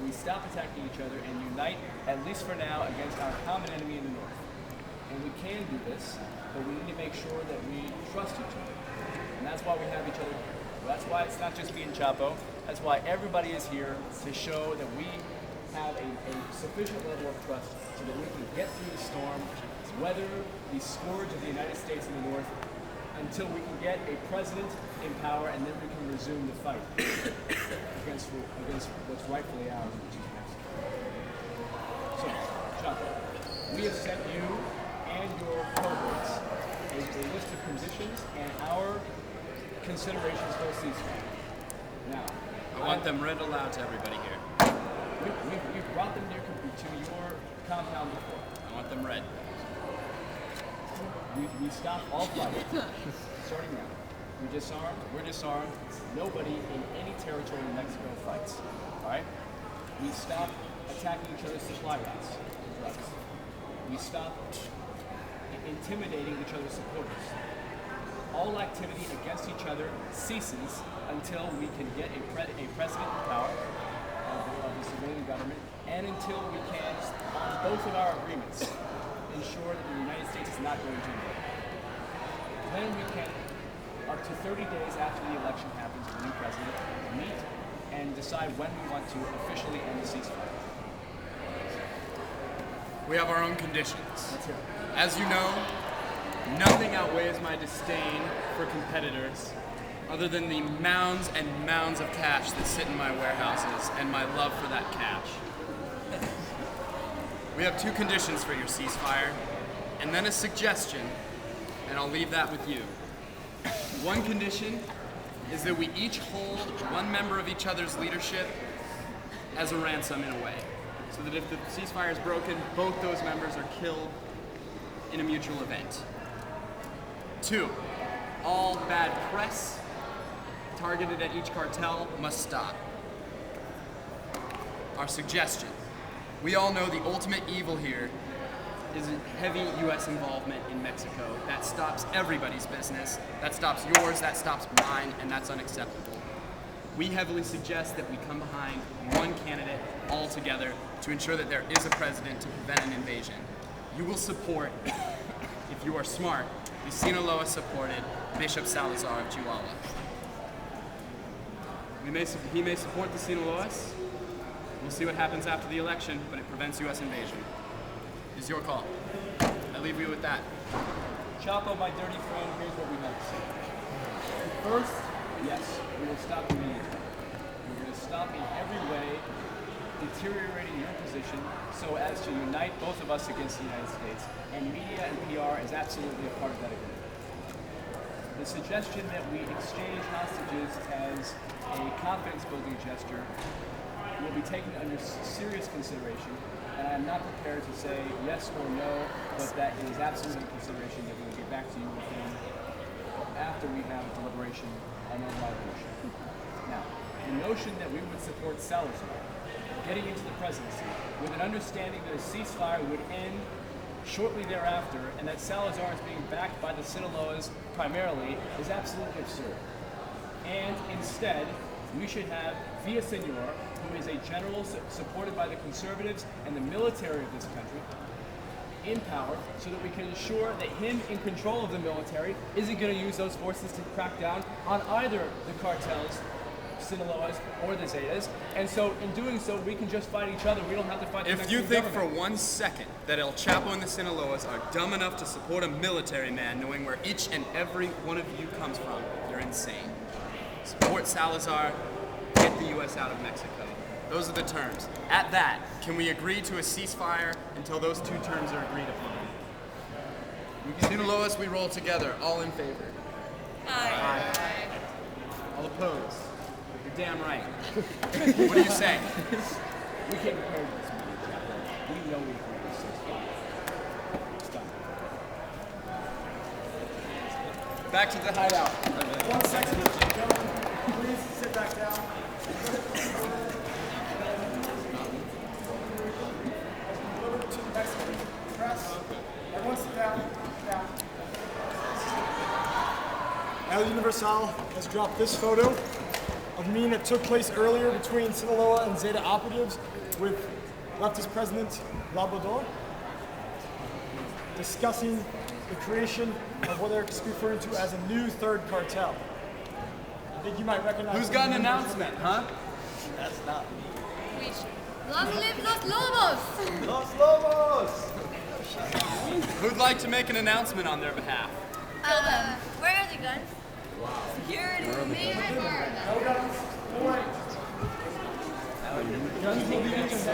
we stop attacking each other and unite, at least for now, against our common enemy in the north. And we can do this, but we need to make sure that we trust each other. And that's why we have each other here. That's why it's not just me and Chapo. That's why everybody is here to show that we have a sufficient level of trust so that we can get through the storm, weather the scourge of the United States in the north, until we can get a president in power, and then we can resume the fight against what's rightfully ours, which is Mexico. So, Chapo, we have sent you and your cohorts a list of conditions and our considerations for a ceasefire. Now, I want them read aloud to everybody here. We've brought them to your compound before. I want them read. We stop all fighting, starting now. We're disarmed. Nobody in any territory in Mexico fights. All right? We stop attacking each other's supply routes and drugs. We stop intimidating each other's supporters. All activity against each other ceases until we can get a president in power of the civilian government, and until we can, on both of our agreements, ensure that the United States is not going to invade. Then we can, up to 30 days after the election happens, the new president, meet and decide when we want to officially end the ceasefire. We have our own conditions. Let's hear it. As you know, nothing outweighs my disdain for competitors other than the mounds and mounds of cash that sit in my warehouses and my love for that cash. We have two conditions for your ceasefire, and then a suggestion, and I'll leave that with you. One condition is that we each hold one member of each other's leadership as a ransom in a way, so that if the ceasefire is broken, both those members are killed in a mutual event. 2, all bad press targeted at each cartel must stop. Our suggestion. We all know the ultimate evil here is heavy U.S. involvement in Mexico. That stops everybody's business. That stops yours, that stops mine, and that's unacceptable. We heavily suggest that we come behind one candidate all together to ensure that there is a president to prevent an invasion. You will support, if you are smart, the Sinaloa supported Bishop Salazar of Chihuahua. He may support the Sinaloas. We'll see what happens after the election, but it prevents U.S. invasion. It's your call. I leave you with that. Chapo, my dirty friend, here's what we have to say. First, yes, we will stop demeaning each other. We're going to stop in every way deteriorating your position so as to unite both of us against the United States. And media and PR is absolutely a part of that agreement. The suggestion that we exchange hostages as a confidence-building gesture will be taken under serious consideration, and I'm not prepared to say yes or no, but that is absolutely a consideration that we will get back to you within after we have a deliberation and an evaluation. Now, the notion that we would support Salazar getting into the presidency with an understanding that a ceasefire would end shortly thereafter and that Salazar is being backed by the Sinaloas primarily is absolutely absurd. And instead, we should have Villaseñor, who is a general supported by the conservatives and the military of this country, in power, so that we can ensure that him in control of the military isn't going to use those forces to crack down on either the cartels, Sinaloas, or the Zetas. And so in doing so, we can just fight each other. We don't have to fight the If you Mexican think government. for 1 second that El Chapo and the Sinaloas are dumb enough to support a military man knowing where each and every one of you comes from, you're insane. Support Salazar, get the U.S. out of Mexico. Those are the terms. At that, can we agree to a ceasefire until those two terms are agreed upon? Sinaloas, we roll together. All in favor? Aye. All opposed? You're damn right. What do you say? We came prepared for this meeting, Chapo. We know we agree with ceasefire. It's done. Back to the hideout. 1 second, gentlemen. Please sit back down. Over to the Mexican press. Everyone sit down. Down. El Universal has dropped this photo of of meeting that took place earlier between Sinaloa and Zeta operatives with leftist President Labrador, discussing the creation of what they're referring to as a new third cartel. I think you might recognize. Who's got an announcement, huh? That's not me. Long live Los Lobos! Los Lobos! Who'd like to make an announcement on their behalf? Where are the guns? Security. No guns. No way. Guns will be used.